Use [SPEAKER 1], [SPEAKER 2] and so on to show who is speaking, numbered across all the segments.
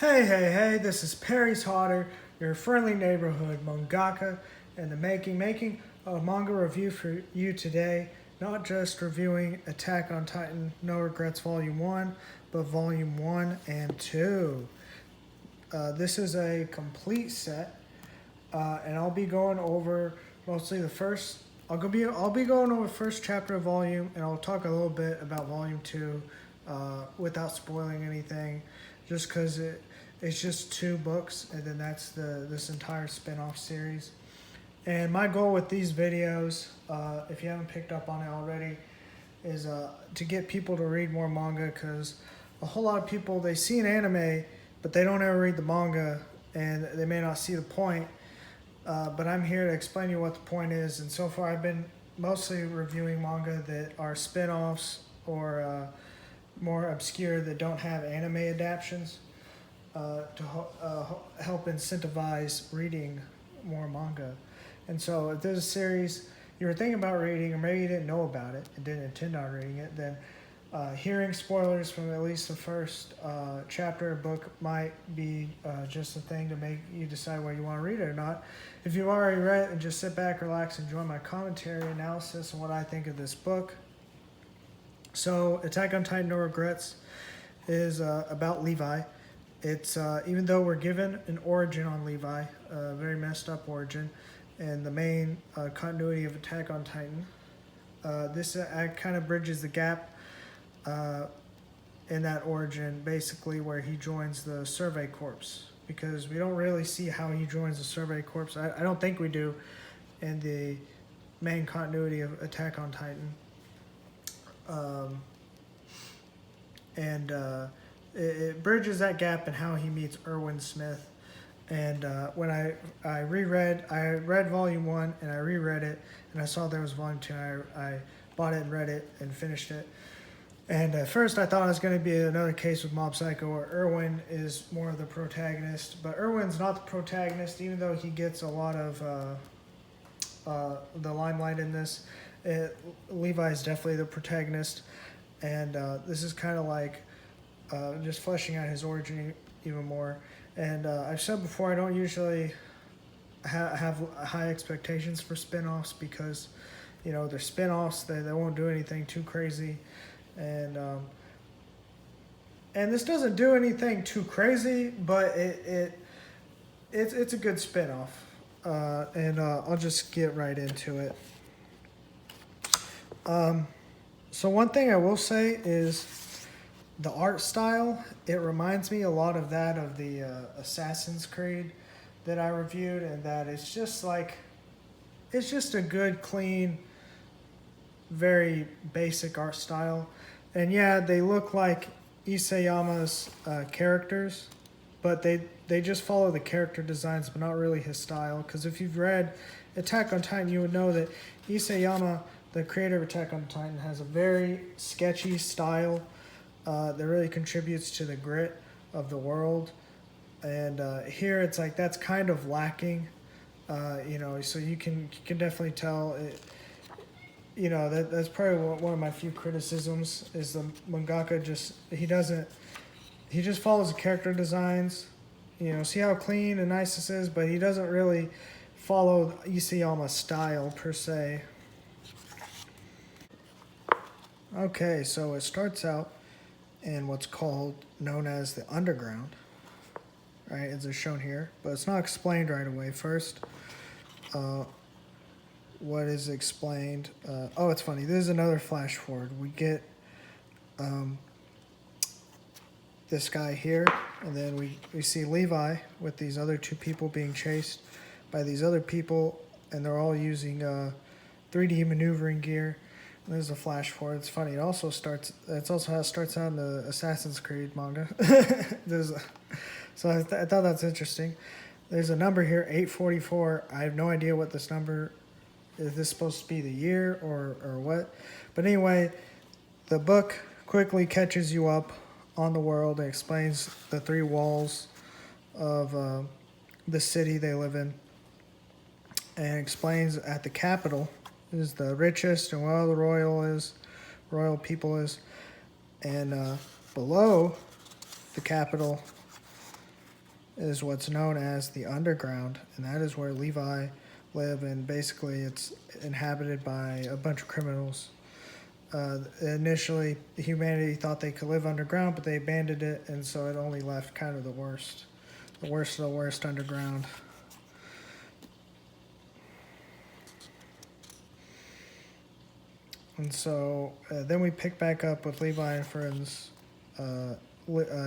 [SPEAKER 1] Hey, this is Perry's Hotter, your friendly neighborhood mangaka in the making a manga review for you today. Not just reviewing Attack on Titan No Regrets Volume 1, but Volume 1 and 2. This is a complete set, and I'll be going over mostly the first. I'll be going over the first chapter of Volume, and I'll talk a little bit about Volume 2 without spoiling anything, just because it's just two books, and then that's this entire spin-off series. And my goal with these videos, if you haven't picked up on it already, is to get people to read more manga, because a whole lot of people, they see an anime, but they don't ever read the manga, and they may not see the point. But I'm here to explain to you what the point is, and so far I've been mostly reviewing manga that are spin-offs or more obscure that don't have anime adaptations to help incentivize reading more manga. And so if there's a series you were thinking about reading, or maybe you didn't know about it and didn't intend on reading it, then hearing spoilers from at least the first chapter or book might be just a thing to make you decide whether you want to read it or not. If you've already read it, and just sit back, relax, and enjoy my commentary, analysis, and what I think of this book. So, Attack on Titan No Regrets is about Levi. It's even though we're given an origin on Levi, a very messed up origin, and the main continuity of Attack on Titan, this kind of bridges the gap in that origin, basically where he joins the Survey Corps, because we don't really see how he joins the Survey Corps. I don't think we do in the main continuity of Attack on Titan. It bridges that gap in how he meets Erwin Smith. And when I read Volume 1 and I reread it, and I saw there was Volume 2, I bought it and read it and finished it. And at first I thought it was going to be another case with Mob Psycho where Erwin is more of the protagonist. But Erwin's not the protagonist, even though he gets a lot of the limelight in this. Levi is definitely the protagonist. And this is kind of like just fleshing out his origin even more. And I've said before, I don't usually have high expectations for spin-offs because, you know, they're spin-offs. They won't do anything too crazy. And this doesn't do anything too crazy, but it's a good spin-off. I'll just get right into it. So one thing I will say is the art style. It reminds me a lot of that of the Assassin's Creed that I reviewed, and that it's just a good, clean, very basic art style. And yeah, they look like Isayama's characters, but they just follow the character designs, but not really his style. Because if you've read Attack on Titan, you would know that Isayama, the creator of Attack on Titan, has a very sketchy style that really contributes to the grit of the world. And here it's like that's kind of lacking, so you can definitely tell it. You know, that's probably one of my few criticisms is the mangaka he just follows the character designs. You know, see how clean and nice this is, but he doesn't really follow Isayama's style per se. Okay, so it starts out in what's known as the underground, right, as it's shown here, but it's not explained right away. First, what is explained, it's funny, this is another flash forward. We get this guy here, and then we see Levi with these other two people being chased by these other people, and they're all using 3D maneuvering gear. There's a flash forward. It's funny. It's also how it starts out in the Assassin's Creed manga. So I thought that's interesting. There's a number here, 844. I have no idea what this number is. This supposed to be the year or what? But anyway, the book quickly catches you up on the world. It explains the three walls of the city they live in, and explains at the capital is the richest and where the royal people is. And below the capital is what's known as the underground, and that is where Levi live, and basically it's inhabited by a bunch of criminals. Initially, humanity thought they could live underground, but they abandoned it, and so it only left kind of the worst of the worst underground. And so then we pick back up with Levi and friends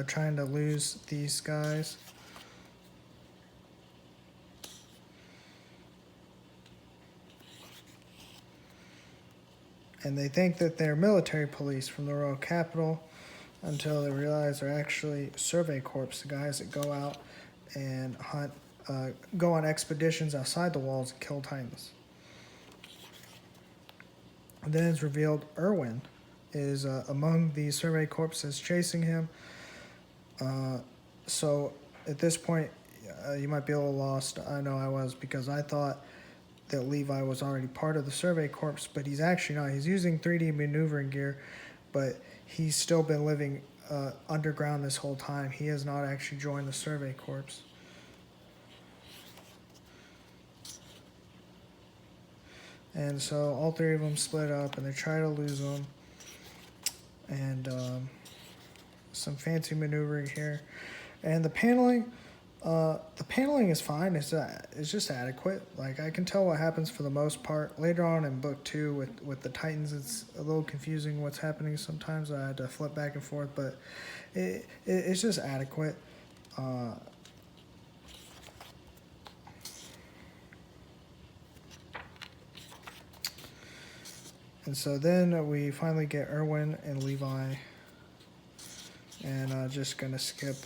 [SPEAKER 1] trying to lose these guys. And they think that they're military police from the royal capital until they realize they're actually survey corps, the guys that go out and hunt, go on expeditions outside the walls and kill Titans. And then it's revealed Erwin is among these survey corpses chasing him. So at this point, you might be a little lost. I know I was, because I thought that Levi was already part of the survey corps, but he's actually not. He's using 3D maneuvering gear, but he's still been living underground this whole time. He has not actually joined the survey corps. And so all three of them split up, and they try to lose him. And some fancy maneuvering here. And the paneling is fine. It's just adequate. Like, I can tell what happens for the most part. Later on in book 2 with the Titans, it's a little confusing what's happening sometimes. I had to flip back and forth, but it's just adequate. And so then we finally get Erwin and Levi. And I'm just going to skip.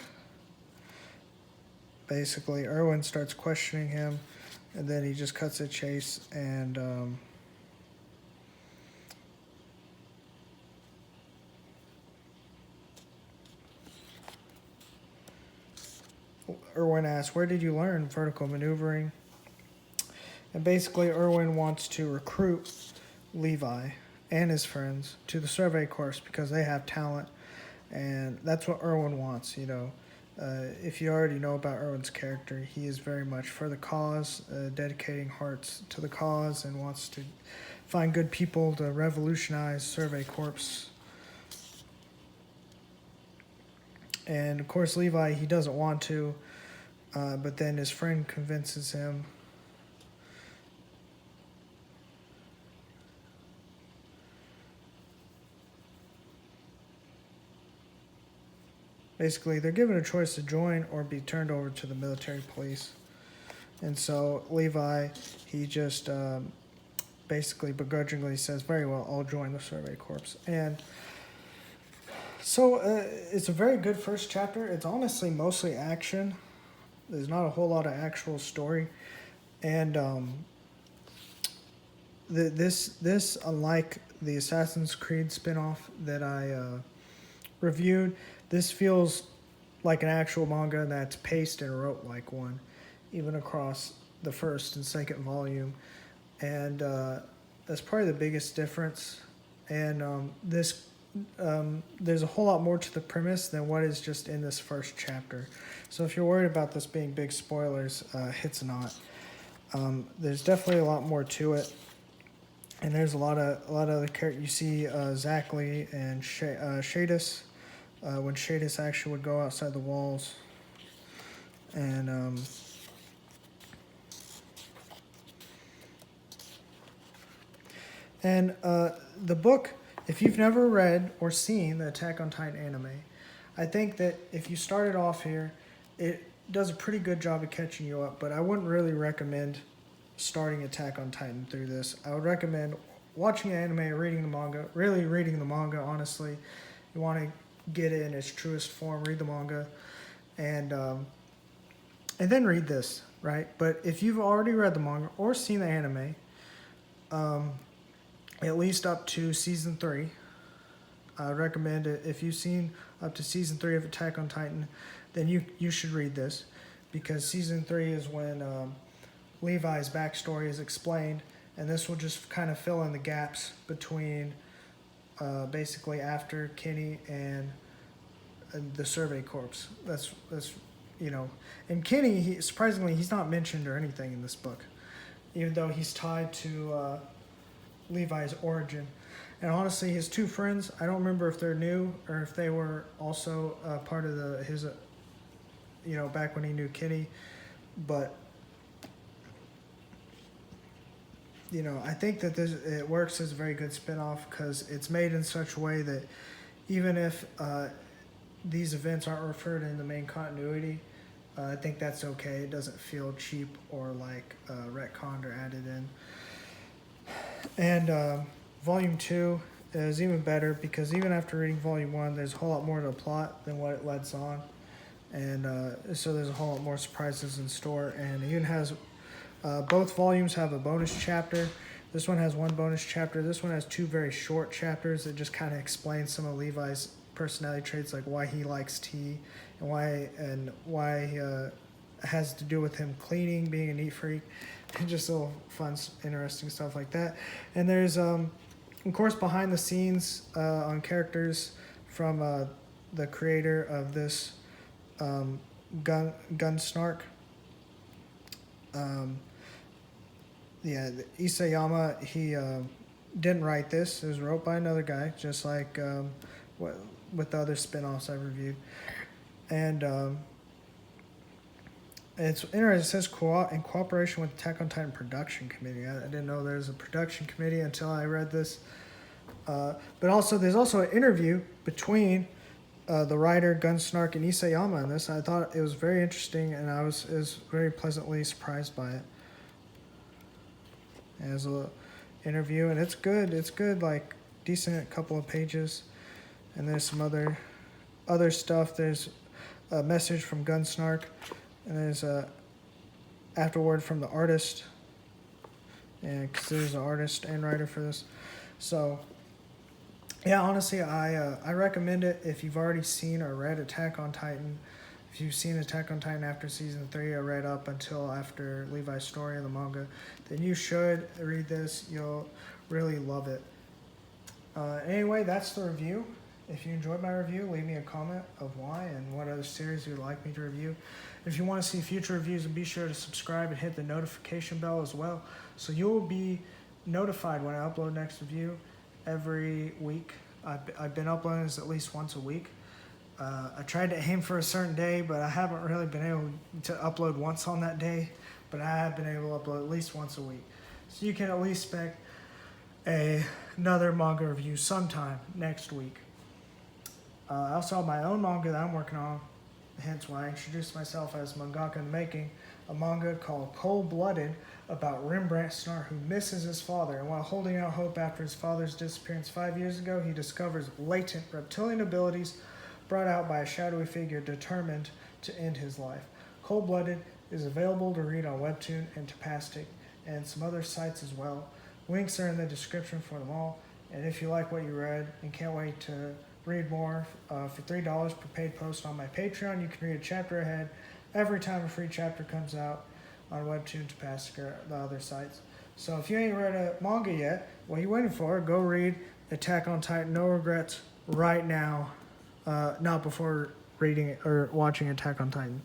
[SPEAKER 1] Basically, Erwin starts questioning him, and then he just cuts a chase, and Erwin asks, "Where did you learn vertical maneuvering?" And basically, Erwin wants to recruit Levi and his friends to the survey corps because they have talent, and that's what Erwin wants, you know. If you already know about Erwin's character, he is very much for the cause, dedicating hearts to the cause, and wants to find good people to revolutionize survey corps. And of course, Levi, he doesn't want to, but then his friend convinces him. Basically, they're given a choice to join or be turned over to the military police. And so Levi, he just basically begrudgingly says, "Very well, I'll join the survey corps." And so it's a very good first chapter. It's honestly mostly action. There's not a whole lot of actual story. And this, unlike the Assassin's Creed spinoff that I reviewed, this feels like an actual manga that's paced and wrote like one, even across the first and second volume. And that's probably the biggest difference. And there's a whole lot more to the premise than what is just in this first chapter. So if you're worried about this being big spoilers, it's not. There's definitely a lot more to it. And there's a lot of other characters. You see Zach Lee and Shadis. When Shadis actually would go outside the walls. And the book, if you've never read or seen the Attack on Titan anime, I think that if you started off here, it does a pretty good job of catching you up, but I wouldn't really recommend starting Attack on Titan through this. I would recommend watching the anime, reading the manga, really reading the manga, honestly. You want to get it in its truest form, read the manga, and then read this, right? But if you've already read the manga or seen the anime, at least up to season 3, I would recommend it. If you've seen up to season 3 of Attack on Titan, then you should read this, because season 3 is when Levi's backstory is explained, and this will just kind of fill in the gaps between basically after Kenny and the survey corps. That's and Kenny, surprisingly, he's not mentioned or anything in this book, even though he's tied to Levi's origin. And honestly, his two friends, I don't remember if they're new or if they were also part of his back when he knew Kenny. But, I think that it works as a very good spinoff because it's made in such a way that even if these events aren't referred in the main continuity, I think that's okay. It doesn't feel cheap or like retconned or added in. And Volume 2 is even better because even after reading Volume 1, there's a whole lot more to the plot than what it lets on. And so there's a whole lot more surprises in store. And it even has, both volumes have a bonus chapter. This one has one bonus chapter. This one has two very short chapters that just kind of explain some of Levi's personality traits, like why he likes tea and why has to do with him cleaning, being a neat freak, and just little fun, interesting stuff like that. And there's, of course, behind the scenes on characters from the creator of this Gunsnark. Isayama, he didn't write this. It was wrote by another guy, just like with the other spin-offs I reviewed. And it's interesting. It says in cooperation with Attack on Titan production committee. I didn't know there was a production committee until I read this. But also, there's also an interview between the writer Gunsnark and Isayama in this. I thought it was very interesting, and I was very pleasantly surprised by it. There's a little interview, and it's good. It's good, like decent couple of pages. And there's some other stuff. There's a message from Gunsnark, and there's a afterword from the artist. And because there's an artist and writer for this, so yeah, honestly, I recommend it if you've already seen or read Attack on Titan. If you've seen Attack on Titan after season 3 or read up until after Levi's story in the manga, then you should read this. You'll really love it. Anyway, that's the review. If you enjoyed my review, leave me a comment of why and what other series you'd like me to review. If you want to see future reviews, be sure to subscribe and hit the notification bell as well, so you'll be notified when I upload next review every week. I've been uploading this at least once a week. I tried to aim for a certain day, but I haven't really been able to upload once on that day, but I have been able to upload at least once a week. So you can at least expect another manga review sometime next week. I also have my own manga that I'm working on, hence why I introduced myself as Mangaka in the Making, a manga called Cold-Blooded about Rembrandt Snar, who misses his father, and while holding out hope after his father's disappearance 5 years ago, he discovers latent reptilian abilities brought out by a shadowy figure determined to end his life. Cold-Blooded is available to read on Webtoon and Tapastic and some other sites as well. Links are in the description for them all. And if you like what you read and can't wait to read more, for $3 per paid post on my Patreon, you can read a chapter ahead every time a free chapter comes out on Webtoon, Tapastic, or the other sites. So if you ain't read a manga yet, what are you waiting for? Go read Attack on Titan, no regrets, right now. Not before reading or watching Attack on Titan.